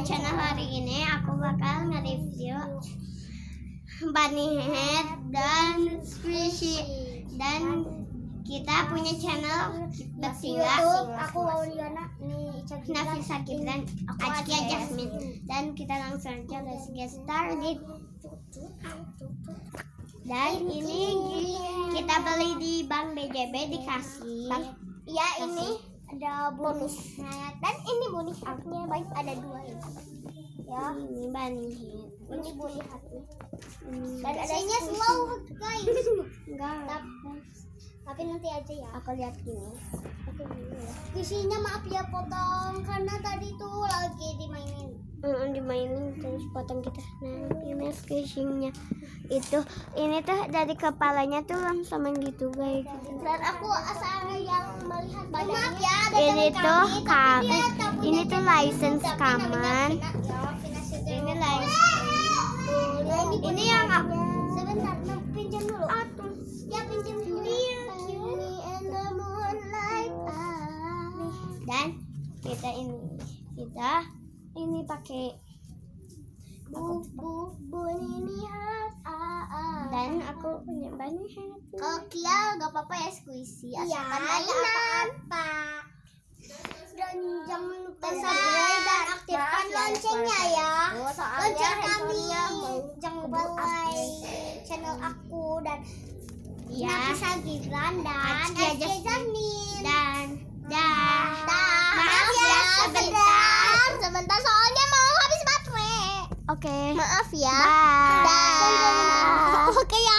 channel hari ini aku bakal nge-review Bunny Head dan Squishy. Dan kita punya channel YouTube. Aku Wauliana nih, Nafisa Kibran, Azkia Jasmine. Dan kita langsung aja, let's get started. Dan ini kita beli di Bank BJB, dikasih. Ya, ini ada bonusnya dan ini bunyi haknya baik, ada dua ya. Ini Bunny Head. Ini bunyi haknya. Dan Adanya slow guys. Enggak. Tapi nanti aja ya. Aku lihat gini. Isinya maaf ya potong karena tadi tuh lagi dimainin. Dimainin terus potong kita. Nah, ini squishingnya itu, ini tuh dari kepalanya tuh langsung gitu guys. Dan aku asal yang melihat badannya. Maaf ya, ada Ini teman tuh kami, tapi kam, dia tak punya ini tuh channel license YouTube, tapi namanya kaman. Ini license. Ini yang aku. Sebentar, pinjam dulu. Ya, pinjam dulu. Dan kita ini pakai Bunyi hat. dan aku punya Bunny Head. Kalau Kia gak apa-apa ya, Squishy. Iya, apa-apa. Dan jangan lupa subscribe dan aktifkan loncengnya ya. Lonceng kami. Jangan lupa like channel aku dan Nafisa Kibran dan Azkia Jasmine. Dan Maaf ya, sebentar soalnya mau habis baterai. oke. Maaf ya. Bye. Oke ya.